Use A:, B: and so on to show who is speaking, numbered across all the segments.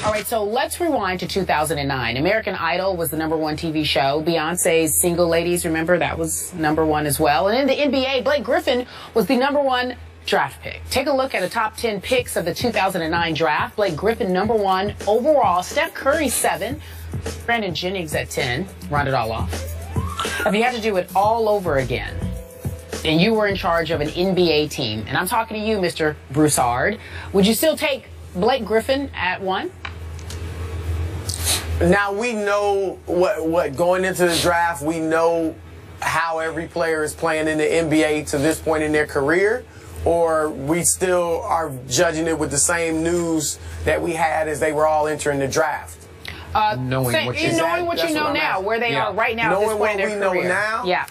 A: All right, so let's rewind to 2009. American Idol was the #1 TV show. Beyonce's Single Ladies, remember, that was #1 as well. And in the NBA, Blake Griffin was the #1 draft pick. Take a look at the top 10 picks of the 2009 draft. Blake Griffin, #1 overall. Steph Curry, 7. Brandon Jennings at 10. Round it all off. If you had to do it all over again, and you were in charge of an NBA team, and I'm talking to you, Mr. Broussard, would you still take Blake Griffin at 1?
B: Now, we know what going into the draft, we know how every player is playing in the NBA to this point in their career, or we still are judging it with the same news that we had as they were all entering the draft?
A: Knowing what you know now, where they are right now at this point in their career.
B: Knowing what we know now?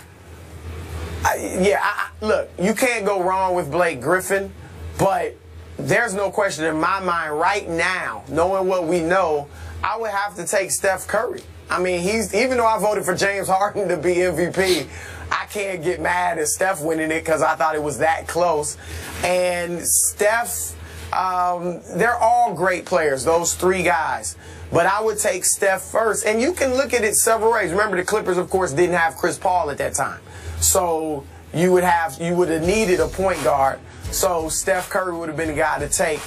A: Yeah.
B: Look, you can't go wrong with Blake Griffin, but there's no question in my mind right now, knowing what we know, I would have to take Steph Curry. I mean, even though I voted for James Harden to be MVP, I can't get mad at Steph winning it because I thought it was that close. And Steph, they're all great players, those three guys. But I would take Steph first. And you can look at it several ways. Remember, the Clippers, of course, didn't have Chris Paul at that time. So you would have needed a point guard. So Steph Curry would have been the guy to take.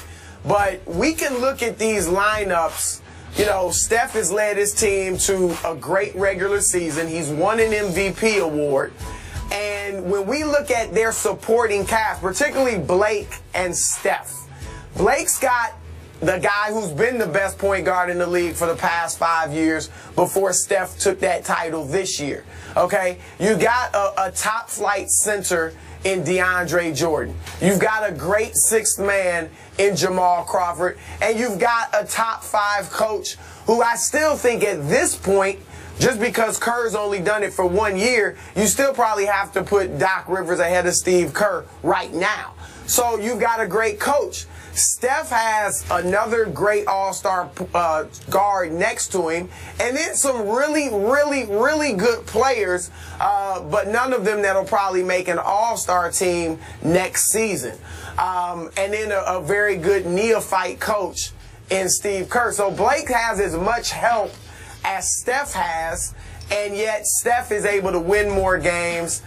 B: But we can look at these lineups. You know, Steph has led his team to a great regular season. He's won an MVP award. And when we look at their supporting cast, particularly Blake and Steph, Blake's got the guy who's been the best point guard in the league for the past 5 years before Steph took that title this year. Okay? You got a top flight center in DeAndre Jordan. You've got a great sixth man in Jamal Crawford. And you've got a top 5 coach who I still think at this point, just because Kerr's only done it for 1 year, you still probably have to put Doc Rivers ahead of Steve Kerr right now. So you've got a great coach. Steph has another great all-star guard next to him, and then some really, really, really good players, but none of them that'll probably make an all-star team next season. And then a very good neophyte coach in Steve Kerr. So Blake has as much help as Steph has, and yet Steph is able to win more games.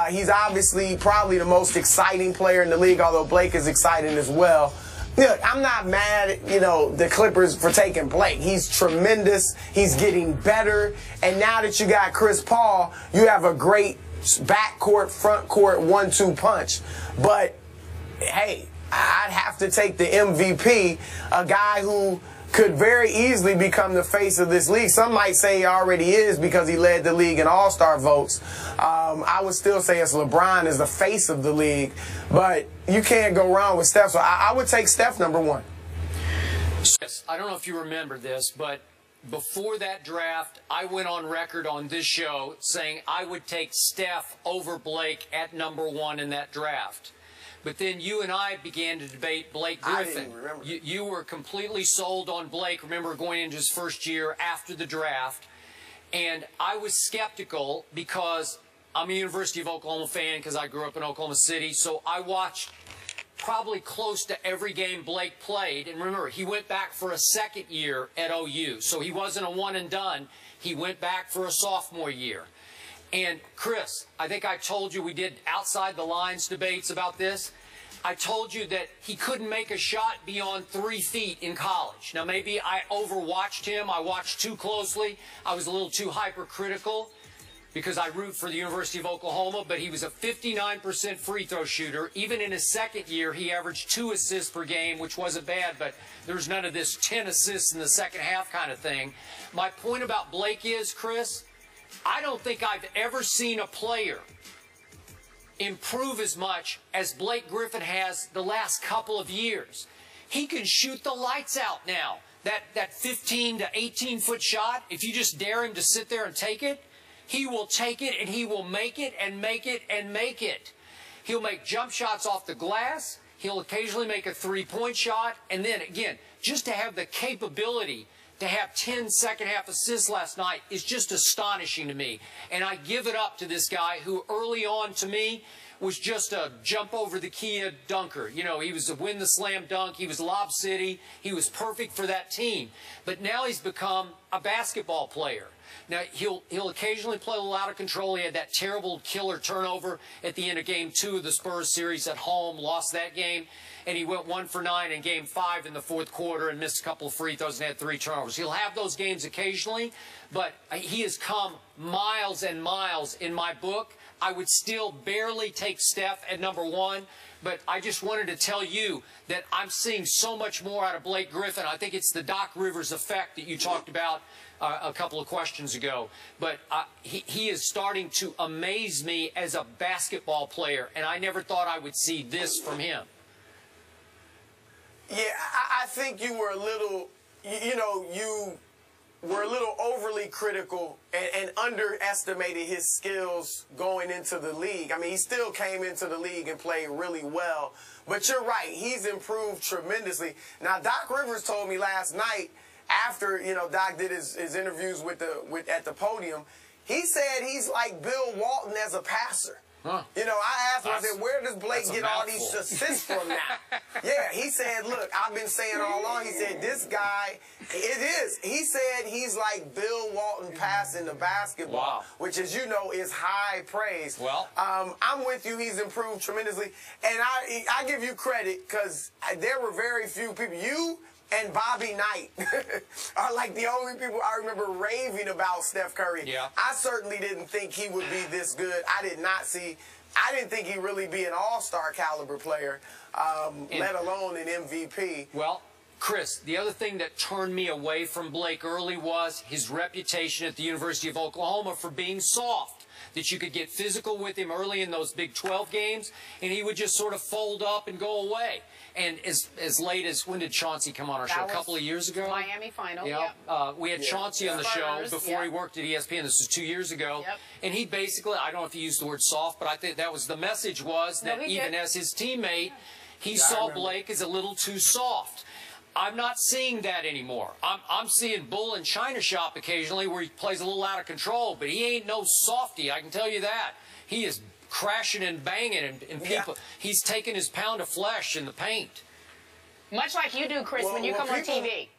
B: He's obviously probably the most exciting player in the league, although Blake is exciting as well. Look, I'm not mad at, the Clippers for taking Blake. He's tremendous. He's getting better. And now that you got Chris Paul, you have a great backcourt, frontcourt 1-2 punch. But, hey, I'd have to take the MVP, a guy who could very easily become the face of this league. Some might say he already is because he led the league in all-star votes. I would still say it's LeBron is the face of the league, but you can't go wrong with Steph. So I would take Steph #1.
C: Yes, I don't know if you remember this, but before that draft, I went on record on this show saying I would take Steph over Blake at #1 in that draft. But then you and I began to debate Blake Griffin.
B: I didn't remember.
C: You were completely sold on Blake, remember, going into his first year after the draft. And I was skeptical because I'm a University of Oklahoma fan because I grew up in Oklahoma City. So I watched probably close to every game Blake played. And remember, he went back for a second year at OU. So he wasn't a one and done. He went back for a sophomore year. And, Chris, I think I told you we did outside the lines debates about this. I told you that he couldn't make a shot beyond 3 feet in college. Now, maybe I overwatched him. I watched too closely. I was a little too hypercritical because I root for the University of Oklahoma, but he was a 59% free throw shooter. Even in his second year, he averaged 2 assists per game, which wasn't bad, but there was none of this 10 assists in the second half kind of thing. My point about Blake is, Chris, I don't think I've ever seen a player improve as much as Blake Griffin has the last couple of years. He can shoot the lights out now. That 15 to 18-foot shot, if you just dare him to sit there and take it, he will take it and he will make it and make it and make it. He'll make jump shots off the glass. He'll occasionally make a three-point shot. And then, again, just to have the capability to have 10 second-half assists last night is just astonishing to me. And I give it up to this guy who early on, to me, was just a jump over the Kia dunker. You know, he was a win the slam dunk. He was Lob City. He was perfect for that team. But now he's become a basketball player. Now, he'll occasionally play a little out of control. He had that terrible killer turnover at the end of Game 2 of the Spurs series at home, lost that game. And he went 1 for 9 in Game 5 in the fourth quarter and missed a couple of free throws and had 3 turnovers. He'll have those games occasionally, but he has come miles and miles in my book. I would still barely take Steph at number 1, but I just wanted to tell you that I'm seeing so much more out of Blake Griffin. I think it's the Doc Rivers effect that you talked about a couple of questions ago. But he is starting to amaze me as a basketball player, and I never thought I would see this from him.
B: Yeah, I think you were a little, you were a little overly critical and underestimated his skills going into the league. I mean, he still came into the league and played really well. But you're right, he's improved tremendously. Now, Doc Rivers told me last night after, Doc did his interviews at the podium, he said he's like Bill Walton as a passer. Huh. I asked him, I said, where does Blake get all these assists from now? Yeah, he said, look, I've been saying all along, he said, this guy, it is. He said he's like Bill Walton passing the basketball, which, as you know, is high praise.
C: Well,
B: I'm with you. He's improved tremendously. And I give you credit because there were very few people. You and Bobby Knight are like the only people I remember raving about Steph Curry.
C: Yeah.
B: I certainly didn't think he would be this good. I didn't think he'd really be an all-star caliber player, let alone an MVP.
C: Well, Chris, the other thing that turned me away from Blake early was his reputation at the University of Oklahoma for being soft. That you could get physical with him early in those Big 12 games, and he would just sort of fold up and go away. And as late as, when did Chauncey come on our show? A couple of years ago?
A: Miami final,
C: we had Chauncey on the show before he worked at ESPN. This was 2 years ago.
A: Yep.
C: And he basically, I don't know if he used the word soft, but I think that was the message was that even as his teammate, he saw Blake as a little too soft. I'm not seeing that anymore. I'm seeing Bull in China Shop occasionally where he plays a little out of control, but he ain't no softy, I can tell you that. He is crashing and banging and people. He's taking his pound of flesh in the paint.
A: Much like you do, Chris, when you come on TV.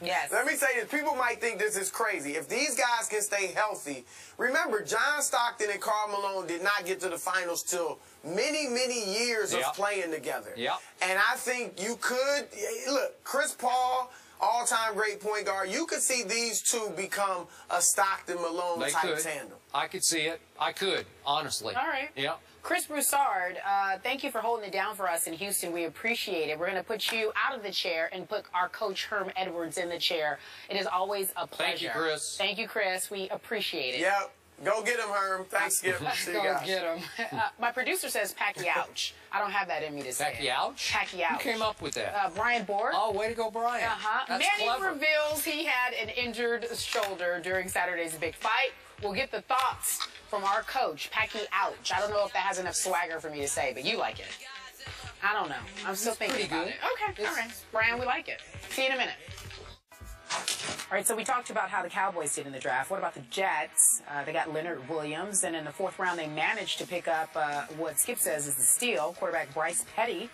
A: Yes.
B: Let me say this. People might think this is crazy. If these guys can stay healthy, remember, John Stockton and Karl Malone did not get to the finals till many, many years of playing together.
C: Yep.
B: And I think you could, look, Chris Paul, all-time great point guard, you could see these two become a Stockton-Malone type tandem.
C: I could see it. I could, honestly.
A: All right.
C: Yep.
A: Chris Broussard, thank you for holding it down for us in Houston. We appreciate it. We're going to put you out of the chair and put our coach Herm Edwards in the chair. It is always a pleasure.
C: Thank you, Chris.
A: Thank you, Chris. We appreciate it.
B: Yep. Go get him, Herm. Thanks, Skip. See you guys.
A: Go get him. My producer says Pacquiouch. I don't have that in me to say.
C: Pacquiouch?
A: Pacquiouch.
C: Who came up with that?
A: Brian Borg.
C: Oh, way to go, Brian. That's
A: Manny
C: clever.
A: reveals he had an injured shoulder during Saturday's big fight. We'll get the thoughts from our coach, Pacquiouch. I don't know if that has enough swagger for me to say, but you like it. I don't know. I'm still thinking about it. Okay, all right. Brian, we like it. See you in a minute. All right, so we talked about how the Cowboys did in the draft. What about the Jets? They got Leonard Williams, and in the 4th round, they managed to pick up what Skip says is the steal, quarterback Bryce Petty.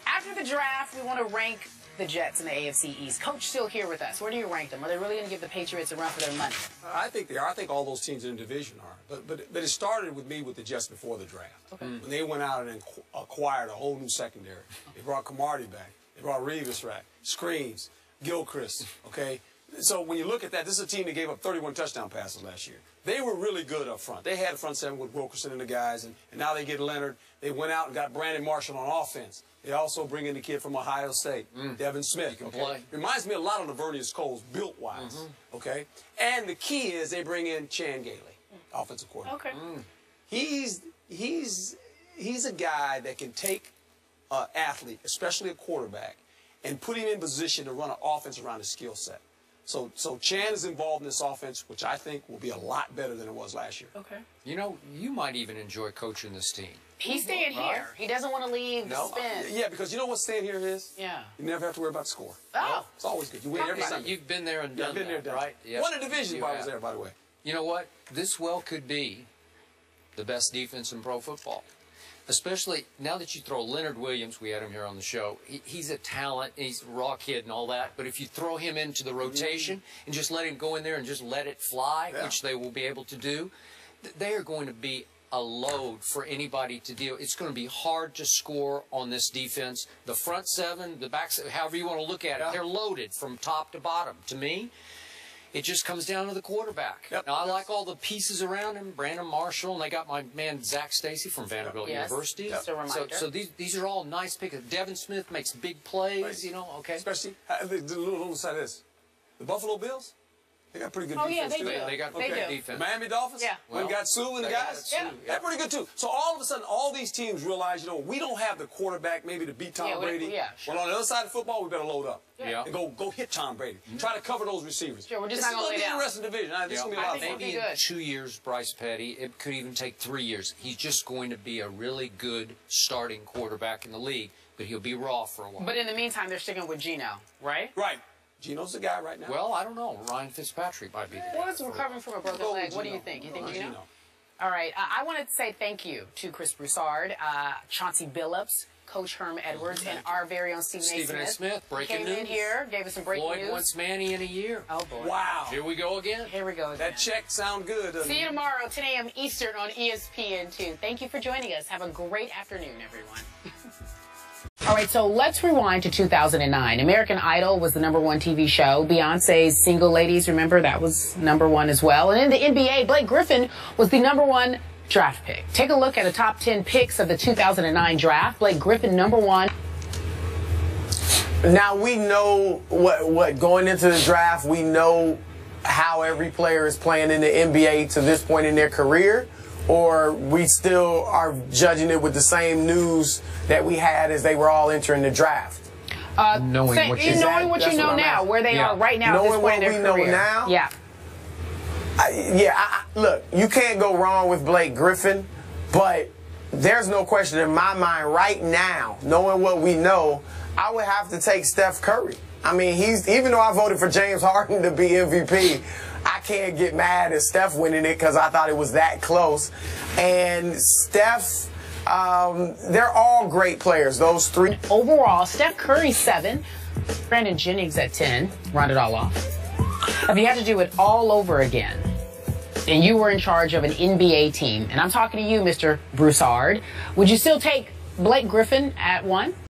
A: After the draft, we want to rank the Jets in the AFC East. Coach still here with us. Where do you rank them? Are they really going to give the Patriots a run for their money?
D: I think they are. I think all those teams in the division are. But it started with me with the Jets before the draft. Okay. When they went out and acquired a whole new secondary. They brought Camardi back. They brought Revis back. Screens. Gilchrist. Okay? So when you look at that, this is a team that gave up 31 touchdown passes last year. They were really good up front. They had a front seven with Wilkerson and the guys, and now they get Leonard. They went out and got Brandon Marshall on offense. They also bring in the kid from Ohio State, Devin Smith. Okay? Reminds me a lot of Lavernius Coles, built-wise. Okay? And the key is they bring in Chan Gailey, offensive coordinator.
A: Okay.
D: He's a guy that can take an athlete, especially a quarterback, and put him in position to run an offense around his skill set. So Chan is involved in this offense, which I think will be a lot better than it was last year.
A: Okay.
C: You know, you might even enjoy coaching this team.
A: He's staying here. He doesn't want to leave the spin.
D: Yeah, because you know what staying here is?
A: Yeah.
D: You never have to worry about the score.
A: Oh.
D: It's always good. You win every Sunday.
C: You've been there and done
D: I've been there,
C: that, right?
D: Yes. Won a division while I was there, by the way.
C: You know what? This well could be the best defense in pro football. Especially now that you throw Leonard Williams, we had him here on the show, he's a talent, he's a raw kid and all that, but if you throw him into the rotation and just let him go in there and just let it fly, which they will be able to do, they are going to be a load for anybody to deal. It's going to be hard to score on this defense. The front seven, the back seven, however you want to look at it, they're loaded from top to bottom. To me, it just comes down to the quarterback. Now, I like all the pieces around him, Brandon Marshall, and they got my man Zach Stacy from Vanderbilt University.
A: Just a reminder.
C: So these are all nice picks. Devin Smith makes big plays, you know, okay.
D: Especially, the little side of this. The Buffalo Bills, they got pretty good defense.
A: Yeah, they
D: too.
A: do.
C: They got
A: They
C: good
A: do.
C: defense.
D: Miami Dolphins?
A: Yeah.
D: We got Sue and the guys? They're pretty good too. So all of a sudden, all these teams realize, you know, we don't have the quarterback maybe to beat Tom Brady.
A: Sure.
D: Well, on the other side of football, we better load up.
C: Yeah.
D: And go hit Tom Brady. Try to cover those receivers.
A: Sure, we're just
D: This
A: not going to lay down.
D: This is going to be an interesting division. This is going to be a lot of fun.
C: Maybe in 2 years, Bryce Petty, it could even take 3 years. He's just going to be a really good starting quarterback in the league, but he'll be raw for a while.
A: But in the meantime, they're sticking with Geno, right?
D: Right. Gino's the guy right now.
C: Well, I don't know. Ryan Fitzpatrick might be the guy.
A: Well, it's recovering from a broken leg. What do you think? You think Geno? All right. I wanted to say thank you to Chris Broussard, Chauncey Billups, Coach Herm Edwards, and our very own Stephen A.Smith.
C: Breaking
A: came
C: news.
A: in here, gave us some breaking
C: Floyd
A: news.
C: wants Manny in a year.
A: Oh, boy.
D: Wow.
C: Here we go again.
A: Here we go again.
D: That check sound good.
A: See you tomorrow, 10 a.m. Eastern on ESPN2. Thank you for joining us. Have a great afternoon, everyone. All right, so let's rewind to 2009. American Idol was the #1 TV show. Beyonce's Single Ladies, remember, that was #1 as well. And in the NBA, Blake Griffin was the #1 draft pick. Take a look at the top 10 picks of the 2009 draft. Blake Griffin, #1.
B: Now we know what going into the draft, we know how every player is playing in the NBA to this point in their career, or we still are judging it with the same news that we had as they were all entering the draft.
C: Knowing what you
A: know now, where they are right now at this point in their career.
B: Knowing what we know now?
A: Yeah.
B: Look, you can't go wrong with Blake Griffin, but there's no question in my mind right now, knowing what we know, I would have to take Steph Curry. I mean, even though I voted for James Harden to be MVP, I can't get mad at Steph winning it because I thought it was that close. And Steph, they're all great players, those three.
A: Overall, Steph Curry 7, Brandon Jennings at 10, round it all off. If you had to do it all over again, and you were in charge of an NBA team, and I'm talking to you, Mr. Broussard, would you still take Blake Griffin at 1?